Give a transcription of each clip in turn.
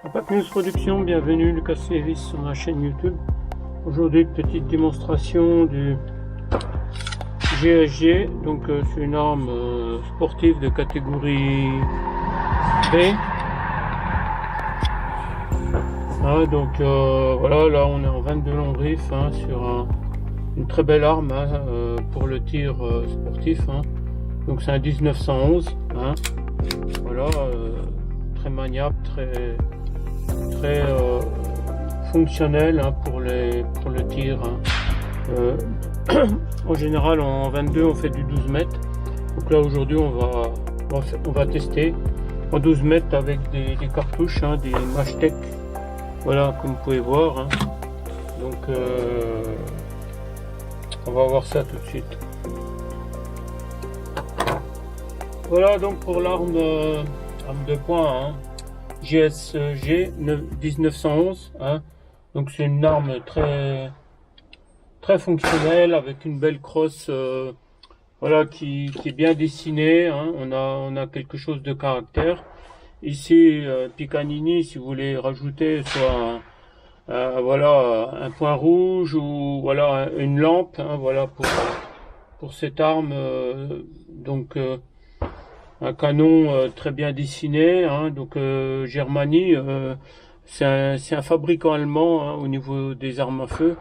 Impact News Production, bienvenue Lucas Lévis sur ma chaîne YouTube. Aujourd'hui, petite démonstration du GSG, donc c'est une arme sportive de catégorie B. Donc voilà, là on est en 22 long griffe sur une très belle arme pour le tir sportif. Donc c'est un 1911. Voilà, très maniable, très fonctionnel pour le tir. En général en 22 on fait du 12 mètres. Donc là aujourd'hui on va tester en 12 mètres avec des cartouches, des Matchtech. Voilà, comme vous pouvez voir. Donc on va voir ça tout de suite. Voilà donc pour l'arme de poing GSG 1911. Donc c'est une arme très fonctionnelle avec une belle crosse voilà, qui est bien dessinée. On a quelque chose de caractère. Ici Picanini, si vous voulez rajouter soit voilà un point rouge ou voilà une lampe, voilà pour cette arme. Donc un canon très bien dessiné, donc Germany, c'est un fabricant allemand au niveau des armes à feu.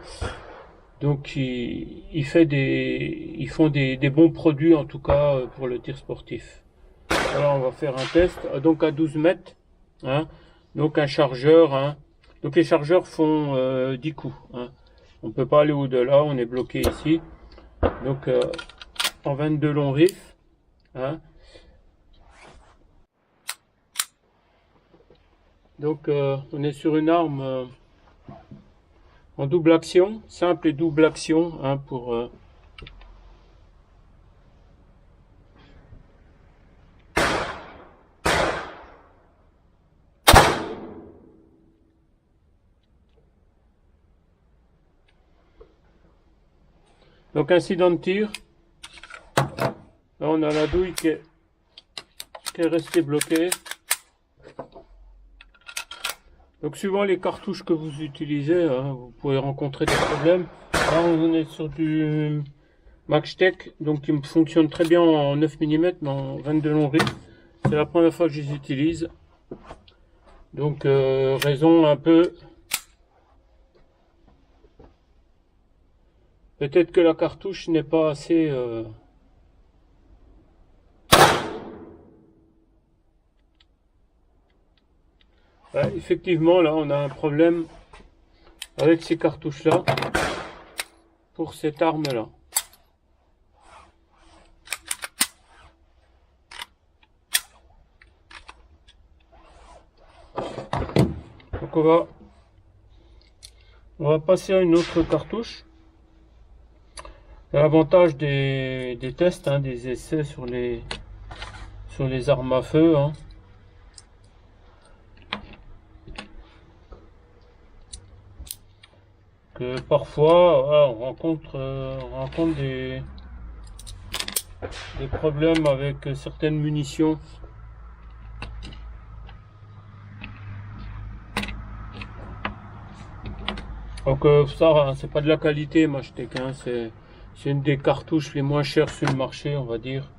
Donc ils font des bons produits en tout cas pour le tir sportif. Alors on va faire un test. Donc à 12 mètres, donc un chargeur. Donc les chargeurs font 10 coups. On peut pas aller au-delà, on est bloqué ici. Donc en 22 longs riffs. Donc on est sur une arme en double action, simple et double action pour donc incident de tir. Là on a la douille qui est restée bloquée. Donc suivant les cartouches que vous utilisez, vous pouvez rencontrer des problèmes. Là on est sur du Matchtech, donc qui fonctionne très bien en 9 mm, mais en 22 long riffs. C'est la première fois que je les utilise. Donc raison un peu. Peut-être que la cartouche n'est pas assez effectivement, là, on a un problème avec ces cartouches-là pour cette arme-là. Donc on va passer à une autre cartouche. L'avantage des tests, des essais sur les armes à feu. Que parfois on rencontre des problèmes avec certaines munitions. Donc ça c'est pas de la qualité Matchtech, c'est une des cartouches les moins chères sur le marché, on va dire.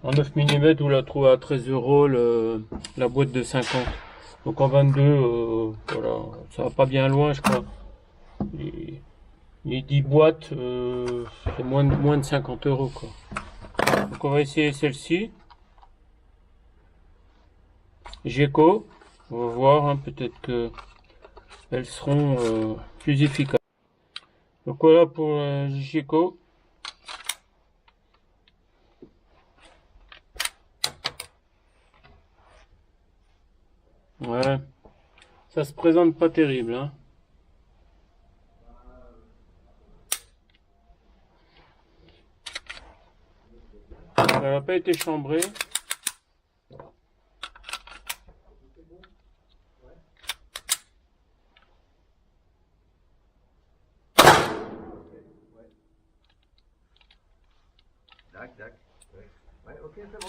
En 9 mm vous la trouvez à 13 € la boîte de 50. Donc en 22 voilà, ça va pas bien loin je crois. Les 10 boîtes c'est moins de 50 € quoi. Donc on va essayer celle-ci. Geco, on va voir, peut-être que elles seront plus efficaces. Donc voilà pour Geco. Ouais, ça se présente pas terrible. Elle n'a pas été chambrée. Tac, tac. Ouais, ok, c'est bon.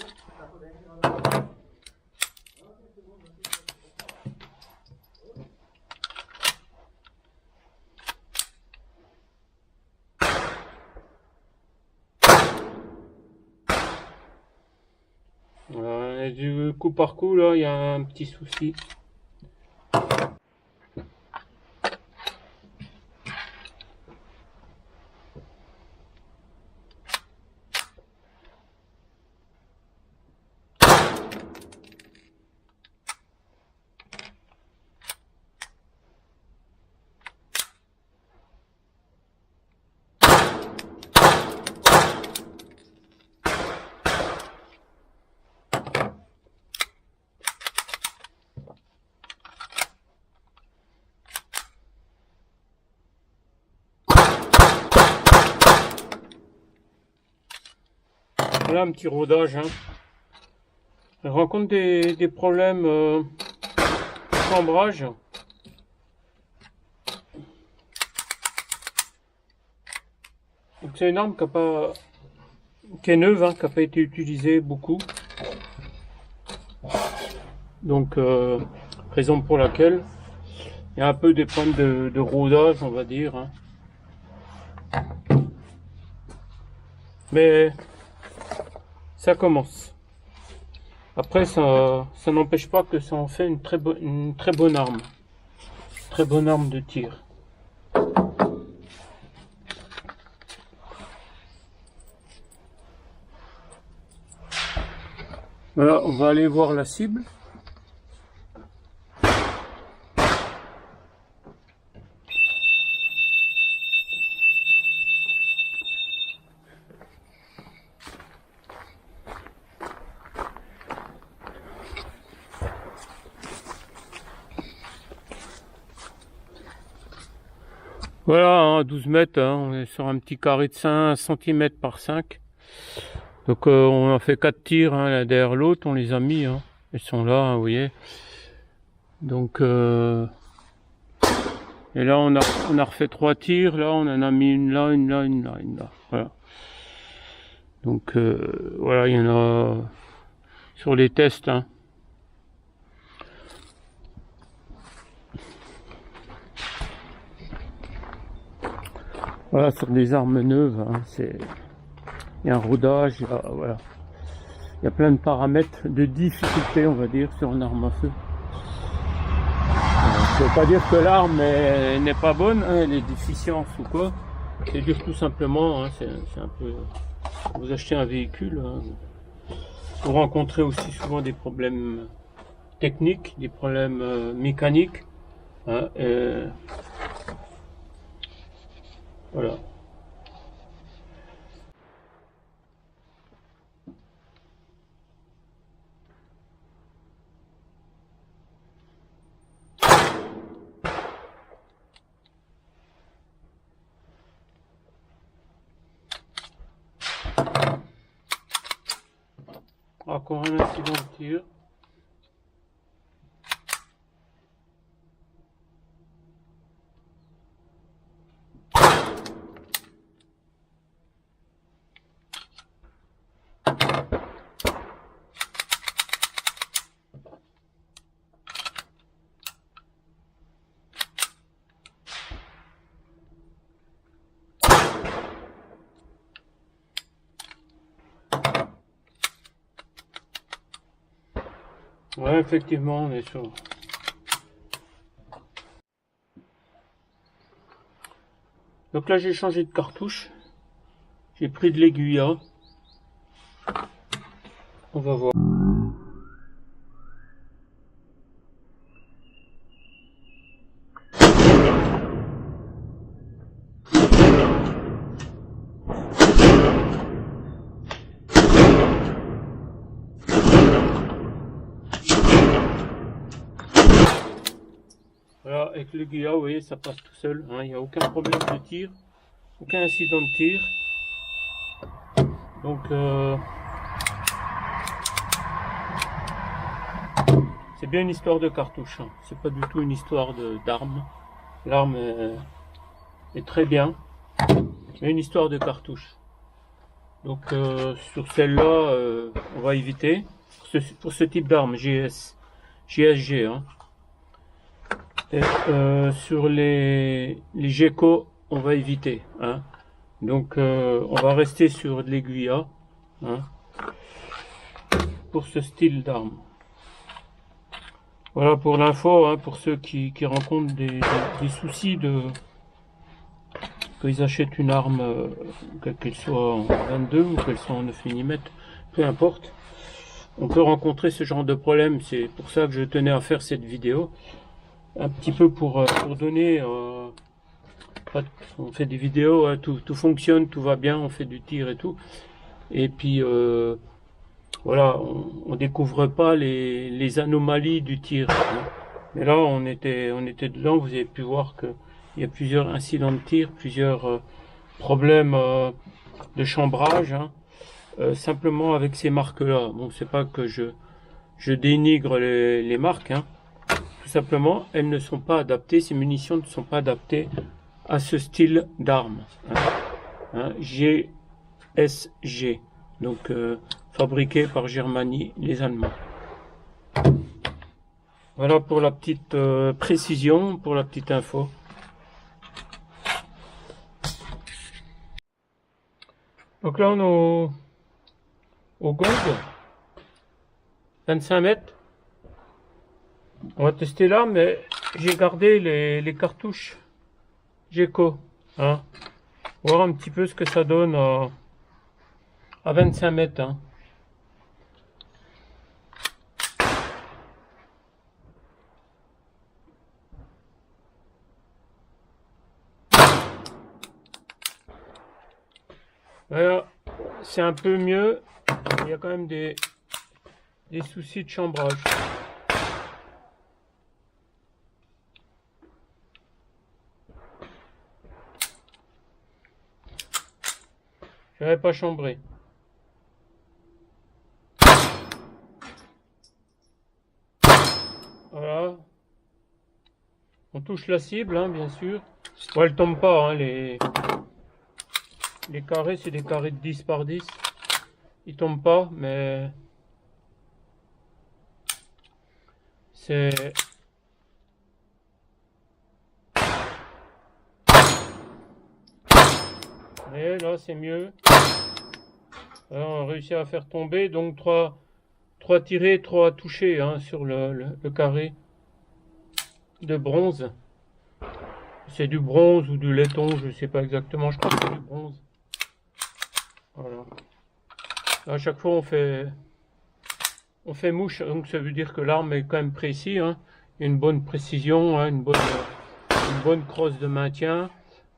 Et du coup par coup là, il y a un petit souci. Voilà un petit rodage. Hein. Je rencontre des problèmes de cambrage. Donc c'est une arme qui est neuve, hein, qui n'a pas été utilisée beaucoup. Donc raison pour laquelle il y a un peu des problèmes de rodage, on va dire. Hein. Mais ça commence. Après, ça n'empêche pas que ça en fait une très bonne arme. Très bonne arme de tir. Voilà, on va aller voir la cible. Voilà, à 12 mètres, hein, on est sur un petit carré de 5 cm par 5. Donc on a fait 4 tirs, hein, l'un derrière l'autre, on les a mis. Hein. Ils sont là, hein, vous voyez. Donc et là on a refait 3 tirs, là on en a mis une là, une là, une là, une là. Voilà. Donc voilà, il y en a sur les tests. Hein. Voilà, sur des armes neuves, hein, il y a un rodage, voilà. Il y a plein de paramètres de difficulté, on va dire, sur une arme à feu. Ça ne veut pas dire que l'arme n'est pas bonne, hein, elle est déficiente ou quoi. C'est dire tout simplement, hein, c'est un peu... Vous achetez un véhicule, hein, vous rencontrez aussi souvent des problèmes techniques, des problèmes mécaniques. Hein, voilà. Encore un incident de tir. Ouais, effectivement, on est sur... Donc là, j'ai changé de cartouche. J'ai pris de l'aiguille. On va voir. Voilà, avec l'aiguille, vous voyez, ça passe tout seul. Hein, il n'y a aucun problème de tir. Aucun incident de tir. Donc c'est bien une histoire de cartouche. Hein. C'est pas du tout une histoire d'arme. L'arme est très bien, mais une histoire de cartouche. Donc sur celle-là, on va éviter pour ce type d'arme GS JSG. Hein. Et, sur les GECO, on va éviter. Hein. Donc on va rester sur de l'aiguilla, hein, pour ce style d'arme. Voilà pour l'info, hein, pour ceux qui rencontrent des soucis qu'ils achètent une arme, qu'elle soit en 22 ou qu'elle soit en 9 mm, peu importe. On peut rencontrer ce genre de problème, c'est pour ça que je tenais à faire cette vidéo. Un petit peu pour donner... on fait des vidéos, hein, tout fonctionne, tout va bien, on fait du tir et tout. Et puis... voilà, on découvre pas les anomalies du tir. Hein. Mais là, on était dedans. Vous avez pu voir que il y a plusieurs incidents de tir, plusieurs problèmes de chambrage, hein, simplement avec ces marques-là. Bon, c'est pas que je dénigre les marques, hein. Tout simplement, elles ne sont pas adaptées. Ces munitions ne sont pas adaptées à ce style d'arme. Hein. Hein, GSG. Donc fabriqué par Germanie, les Allemands. Voilà pour la petite précision, pour la petite info. Donc là on est au gong, 25 mètres. On va tester là, mais j'ai gardé les cartouches GECO. Hein. Voir un petit peu ce que ça donne à 25 mètres. Hein. Voilà, c'est un peu mieux. Il y a quand même des soucis de chambrage. Je n'avais pas chambré. Voilà. On touche la cible, hein, bien sûr. Bon, elle tombe pas, hein, les carrés, c'est des carrés de 10 par 10. Ils tombent pas, mais c'est... Et là, c'est mieux. Alors, on a réussi à faire tomber, donc 3 tirés, 3 touchés, hein, sur le carré de bronze. C'est du bronze ou du laiton, je sais pas exactement, je crois que c'est du bronze. Voilà. À chaque fois on fait mouche, donc ça veut dire que l'arme est quand même précise, hein. Une bonne précision, hein, une bonne crosse de maintien.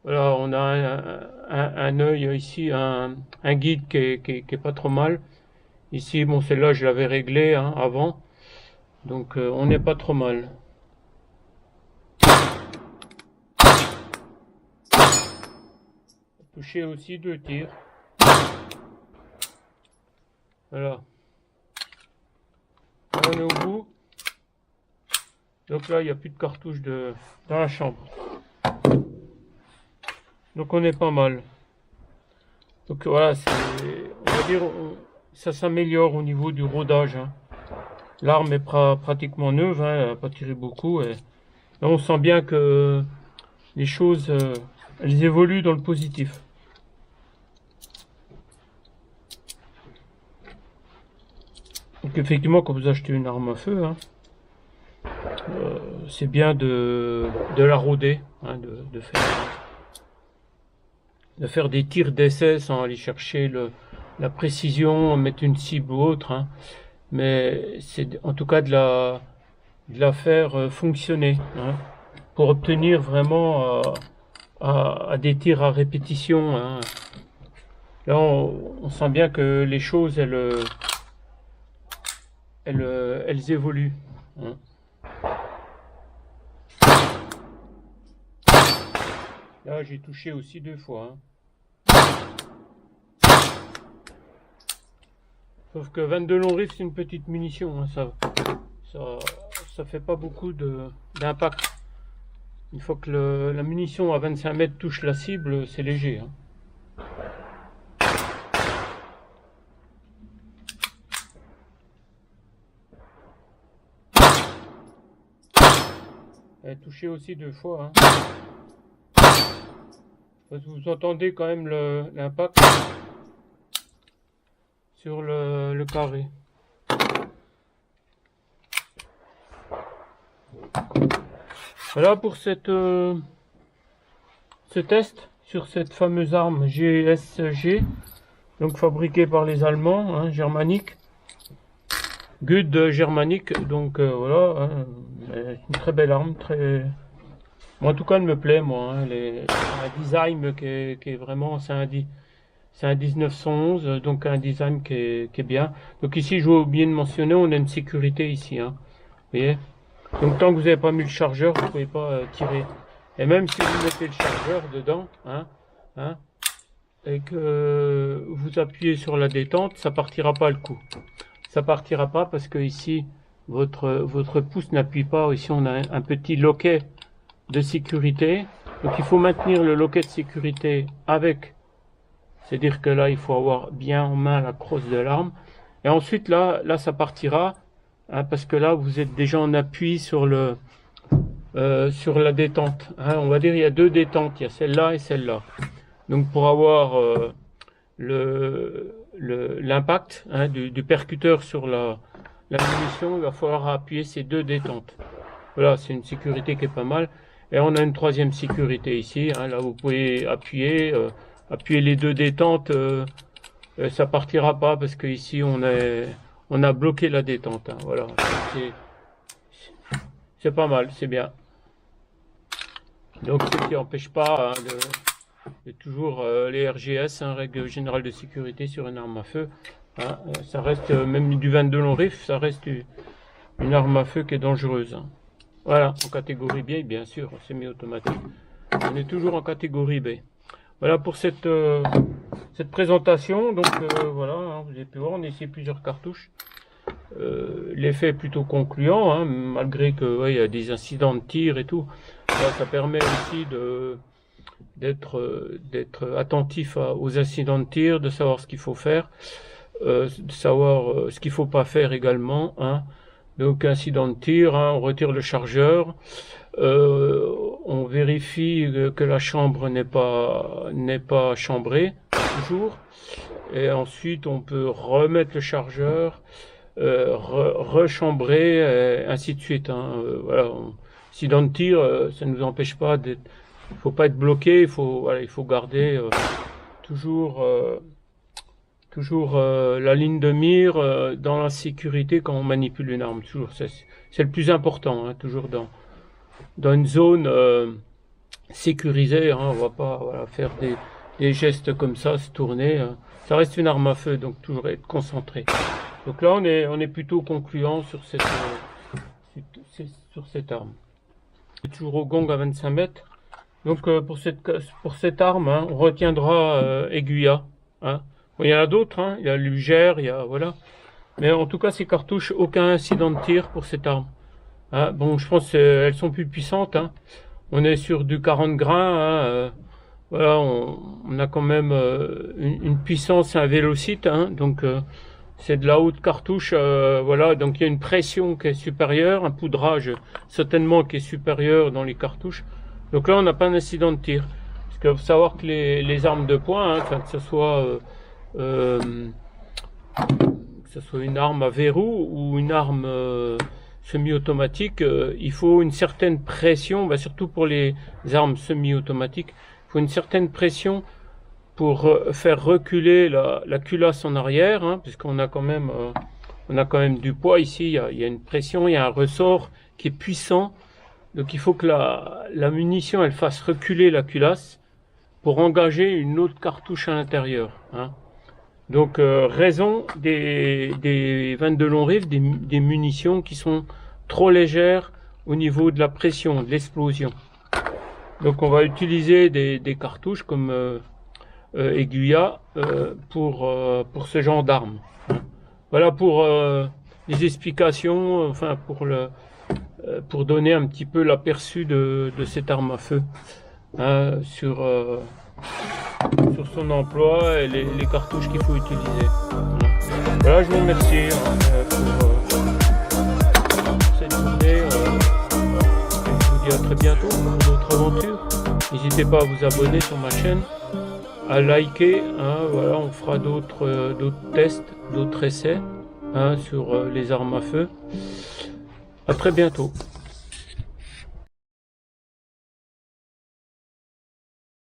Voilà, on a un œil ici, un guide qui est pas trop mal. Ici, bon, celle-là je l'avais réglé, hein, avant, donc on n'est pas trop mal. Touché aussi 2 tirs. Voilà. On est au bout. Donc là, il n'y a plus de cartouches dans la chambre. Donc on est pas mal. Donc voilà, on va dire, ça s'améliore au niveau du rodage. Hein. L'arme est pratiquement neuve, hein, elle n'a pas tiré beaucoup. Et là, on sent bien que les choses, elles évoluent dans le positif. Donc effectivement, quand vous achetez une arme à feu, hein, c'est bien de la rôder, hein, de faire des tirs d'essai sans aller chercher la précision, mettre une cible ou autre, hein. Mais c'est en tout cas de la faire fonctionner, hein, pour obtenir vraiment à des tirs à répétition, hein. Là on sent bien que les choses elles évoluent, hein. Là j'ai touché aussi 2 fois, hein. Sauf que 22 long rifle c'est une petite munition, hein, ça fait pas beaucoup d'impact. Une fois que la munition à 25 mètres touche la cible, c'est léger, hein. Elle est touchée aussi 2 fois. Hein. Vous entendez quand même l'impact sur le carré. Voilà pour ce test sur cette fameuse arme GSG, donc fabriquée par les Allemands, hein, germanique. Good germanique, donc voilà, hein, une très belle arme, moi, en tout cas elle me plaît, moi, hein, un design qui est vraiment, c'est un 1911, donc un design qui est bien. Donc ici, je veux oublier de mentionner, on a une sécurité ici, hein, vous voyez. Donc tant que vous n'avez pas mis le chargeur, vous ne pouvez pas tirer. Et même si vous mettez le chargeur dedans, hein, et que vous appuyez sur la détente, ça partira pas le coup. Ça partira pas parce que ici votre pouce n'appuie pas. Ici on a un petit loquet de sécurité. Donc il faut maintenir le loquet de sécurité avec. C'est-à-dire que là il faut avoir bien en main la crosse de l'arme. Et ensuite là ça partira, hein, parce que là vous êtes déjà en appui sur sur la détente. Hein. On va dire il y a 2 détentes, il y a celle-là et celle-là. Donc pour avoir l'impact, hein, du percuteur sur la munition, il va falloir appuyer ces 2 détentes. Voilà, c'est une sécurité qui est pas mal. Et on a une 3e sécurité ici, hein, là vous pouvez appuyer les 2 détentes, ça partira pas parce que ici on a bloqué la détente. Hein, voilà, c'est pas mal, c'est bien. Donc ce qui n'empêche pas, hein, et toujours les RGS, hein, règle générale de sécurité sur une arme à feu. Hein, ça reste, même du 22 long rifle, ça reste une arme à feu qui est dangereuse. Hein. Voilà, en catégorie B, bien sûr, semi-automatique. On est toujours en catégorie B. Voilà pour cette présentation. Donc voilà, hein, vous avez pu voir, on a ici plusieurs cartouches. L'effet est plutôt concluant, hein, malgré que ouais, y a des incidents de tir et tout. Là, ça permet aussi d'être attentif aux incidents de tir, de savoir ce qu'il faut faire, de savoir ce qu'il faut pas faire également. Hein. Donc incident de tir, hein, on retire le chargeur, on vérifie que la chambre n'est pas chambrée toujours, et ensuite on peut remettre le chargeur, rechambrer, ainsi de suite. Hein. Voilà, incident de tir, ça ne nous empêche pas d'être. Il faut pas être bloqué, il faut garder toujours la ligne de mire dans la sécurité quand on manipule une arme. Toujours, c'est le plus important, hein, toujours dans une zone sécurisée. Hein, on va pas faire des gestes comme ça, se tourner. Ça reste une arme à feu, donc toujours être concentré. Donc là, on est plutôt concluant sur cette arme. Toujours au gong à 25 mètres. Donc pour cette arme, hein, on retiendra aiguilla. Hein. Bon, il y en a d'autres, hein, il y a l'Ugère, il y a voilà. Mais en tout cas, ces cartouches, aucun incident de tir pour cette arme. Hein. Bon, je pense qu'elles sont plus puissantes. Hein. On est sur du 40 grains. Hein, voilà, on a quand même une puissance, un vélocite. Hein, donc c'est de la haute cartouche. Voilà, donc il y a une pression qui est supérieure, un poudrage certainement qui est supérieur dans les cartouches. Donc là, on n'a pas d'incident de tir. Parce qu'il faut savoir que les armes de poing, hein, que ce soit une arme à verrou ou une arme semi-automatique, il faut une certaine pression, bah, surtout pour les armes semi-automatiques, il faut une certaine pression pour faire reculer la culasse en arrière, hein, puisqu'on a quand même du poids ici, il y a une pression, il y a un ressort qui est puissant. Donc il faut que la munition elle fasse reculer la culasse pour engager une autre cartouche à l'intérieur. Hein. Donc raison des 22 long rifles, des munitions qui sont trop légères au niveau de la pression, de l'explosion. Donc on va utiliser des cartouches comme aiguilla pour ce genre d'armes. Hein. Voilà pour les explications, enfin pour donner un petit peu l'aperçu de cette arme à feu, hein, sur son emploi et les cartouches qu'il faut utiliser. Voilà, je vous remercie pour cette journée. Je vous dis à pour d'autres aventures. N'hésitez pas à vous abonner sur ma chaîne, à liker, hein, voilà, on fera d'autres tests, d'autres essais, hein, sur les armes à feu. À très bientôt.